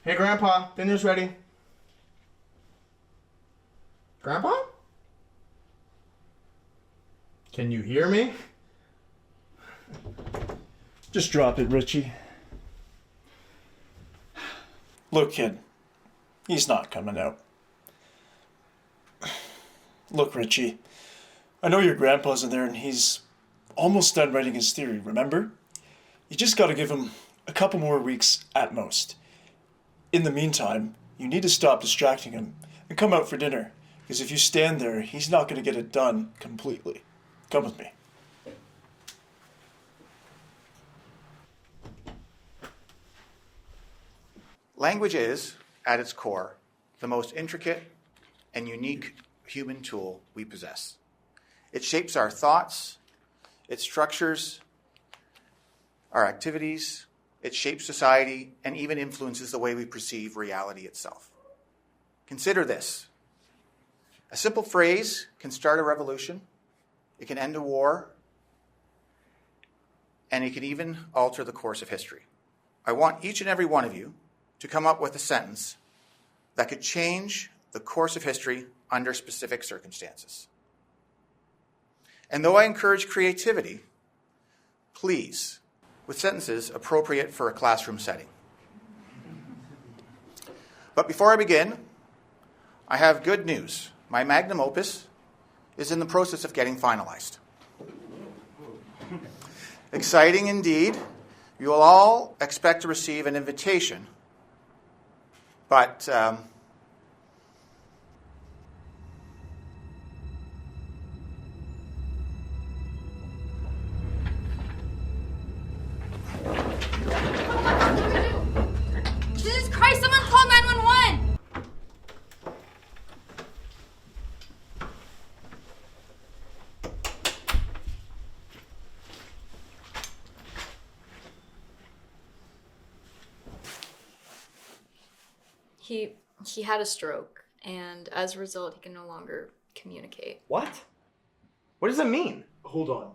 Hey, Grandpa, dinner's ready. Grandpa? Can you hear me? Just drop it, Richie. Look, kid. He's not coming out. Look, Richie. I know your grandpa's in there and he's almost done writing his theory, remember? You just gotta give him a couple more weeks at most. In the meantime, you need to stop distracting him and come out for dinner. Because if you stand there, he's not gonna get it done completely. Come with me. Language is, at its core, the most intricate and unique human tool we possess. It shapes our thoughts, it structures our activities, it shapes society, and even influences the way we perceive reality itself. Consider this. A simple phrase can start a revolution, it can end a war, and it can even alter the course of history. I want each and every one of you to come up with a sentence that could change the course of history under specific circumstances. And though I encourage creativity, please, with sentences appropriate for a classroom setting. But before I begin, I have good news. My magnum opus is in the process of getting finalized. Exciting indeed. You will all expect to receive an invitation, but Jesus Christ, someone call 911! He had a stroke, and as a result, he can no longer communicate. What? What does it mean? Hold on.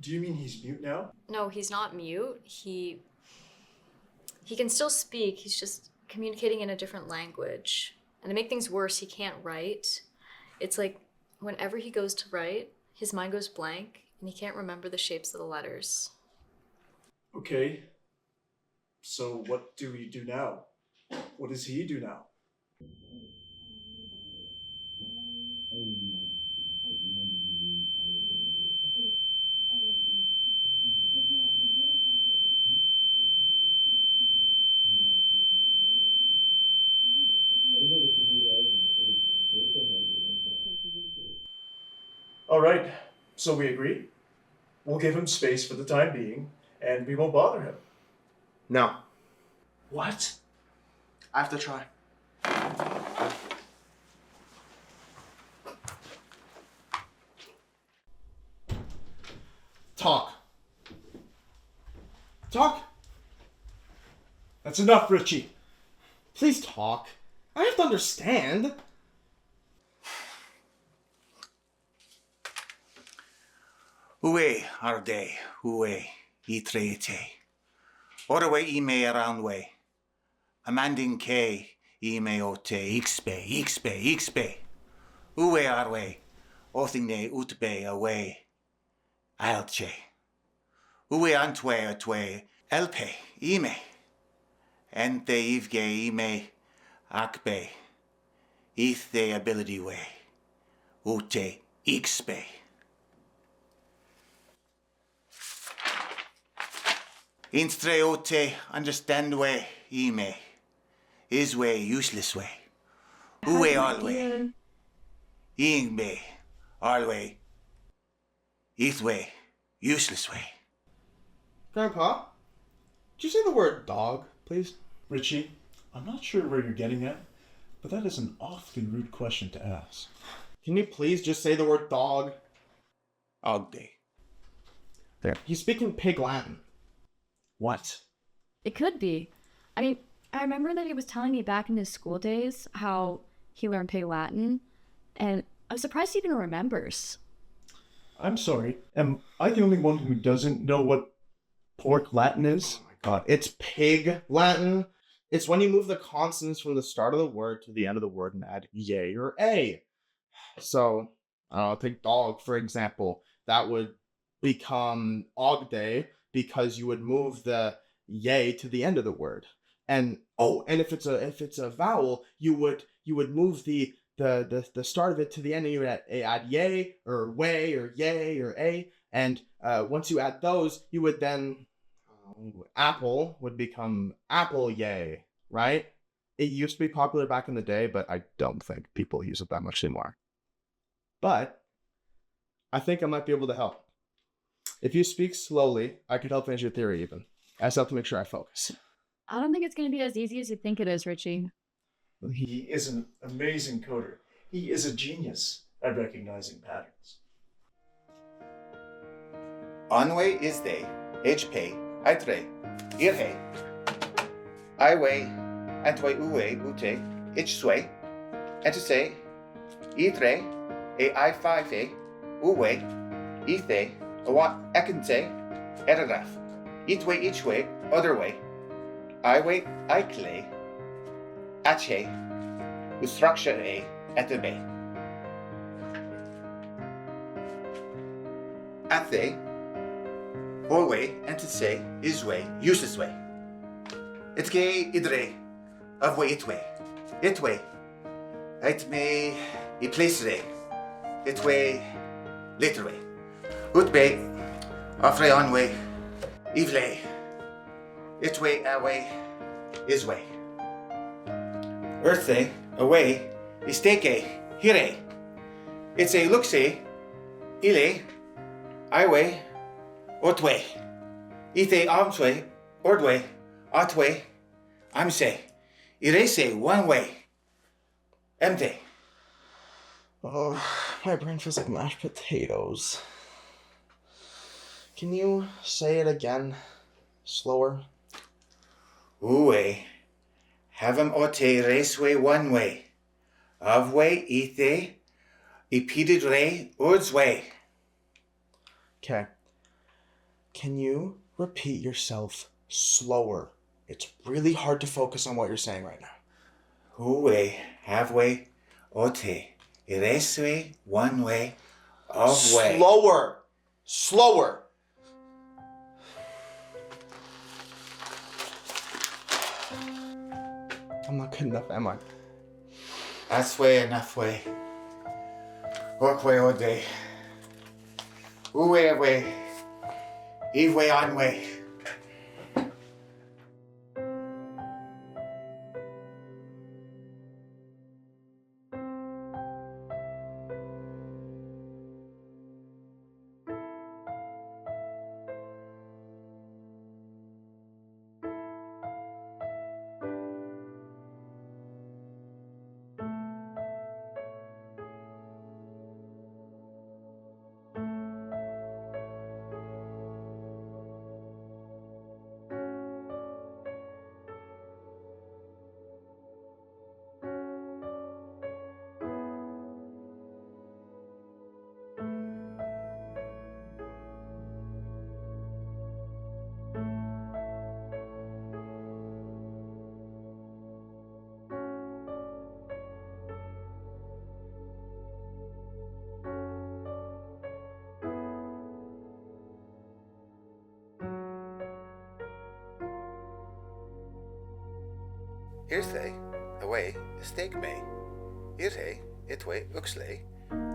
Do you mean he's mute now? No, he's not mute. He can still speak. He's just communicating in a different language. And to make things worse, he can't write. It's like whenever he goes to write, his mind goes blank, and he can't remember the shapes of the letters. Okay. So what do we do now? What does he do now? All right, so we agree. We'll give him space for the time being, and we won't bother him. No. What? I have to try. Talk. Talk. That's enough, Richie. Please talk. I have to understand. Ue arde, ue itrete. Orwe ime aroundwe. Amanding ke ime ote ixpe. Ue arwe. Othingne utbe away. Alche. Ue antwe atwe elpe ime. Ente ivge ime akbe. Ithe ability we. Ute ixpe. Instre ote understand way ime. Is way useless way. Ue alway. Ingbe alway. Ith way useless way. Grandpa, did you say the word dog, please? Richie, I'm not sure where you're getting at, but that is an awfully rude question to ask. Can you please just say the word dog? Ogde. There. He's speaking Pig Latin. What? It could be. I mean, I remember that he was telling me back in his school days how he learned Pig Latin, and I'm surprised he even remembers. I'm sorry. Am I the only one who doesn't know what pork Latin is? God, it's Pig Latin. It's when you move the consonants from the start of the word to the end of the word and add yay or a. So, take dog, for example. That would become ogde because you would move the yay to the end of the word. And if it's a vowel, you would move the start of it to the end, and you would add yay or way or yay or a. And once you add those, you would then apple would become apple yay, right? It used to be popular back in the day, but I don't think people use it that much anymore. But I think I might be able to help. If you speak slowly, I could help finish your theory even. I just have to make sure I focus. I don't think it's going to be as easy as you think it is, Richie. He is an amazing coder. He is a genius at recognizing patterns. Anwe is they, hp, aitre, irhe, iwe, antwe uwe, ute, ichswe, entese, itre, I5, uwe, ithe, awat ekente, eraraf, itwe ichwe, other way, iwe, ikle, ache, ustructure a, etebe. Athe, Orway, entese, iswe, uselessway. Itge, idre, ofwe itwe, itwe, itme, iplacere, itwe, laterway. Utbe, afre onway, ivle, itwe, away, isway. Earthe, away, isteke, hire. It's a lookse, ile, iwe, otwe. Ithe armsway, ordway, atway, amse. Irese, one way. Empty. Oh, my brain feels like mashed potatoes. Can you say it again, slower? Uwe, havem ote reswe one way. Avwe, ithe, ipedid re, ordsway. Okay. Can you repeat yourself slower? It's really hard to focus on what you're saying right now. Uwe, halfway, ote, reswe one way, avwe. Slower! Slower! I'm not good enough, am I? Asway and halfway. Orkway, ode. Uwe, away. Eve on way. Irthe, away, steak me. Irhe, itwe, uxle.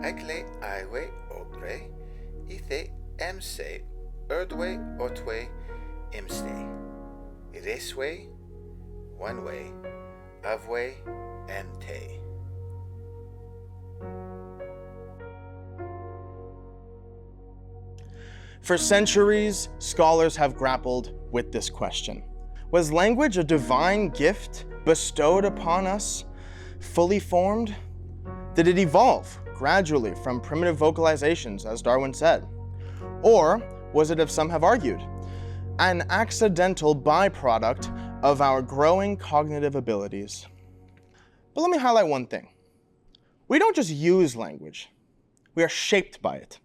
Ikle, iwe, obre. Ithe, emse. Erdwe, otwe, imste. Ireswe, one way. Avwe, ente. For centuries, scholars have grappled with this question. Was language a divine gift bestowed upon us, fully formed? Did it evolve gradually from primitive vocalizations, as Darwin said? Or was it, as some have argued, an accidental byproduct of our growing cognitive abilities? But let me highlight one thing. We don't just use language, we are shaped by it.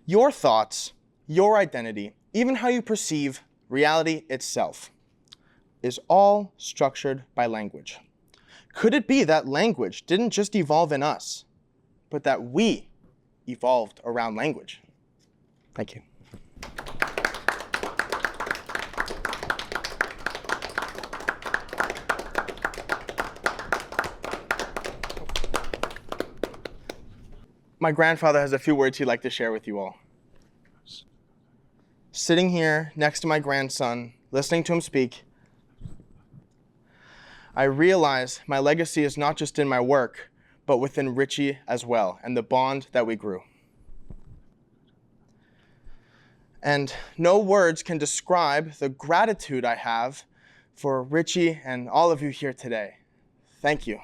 Your thoughts, your identity, even how you perceive reality itself is all structured by language. Could it be that language didn't just evolve in us, but that we evolved around language? Thank you. My grandfather has a few words he'd like to share with you all. Sitting here next to my grandson, listening to him speak, I realize my legacy is not just in my work, but within Richie as well, and the bond that we grew. And no words can describe the gratitude I have for Richie and all of you here today. Thank you.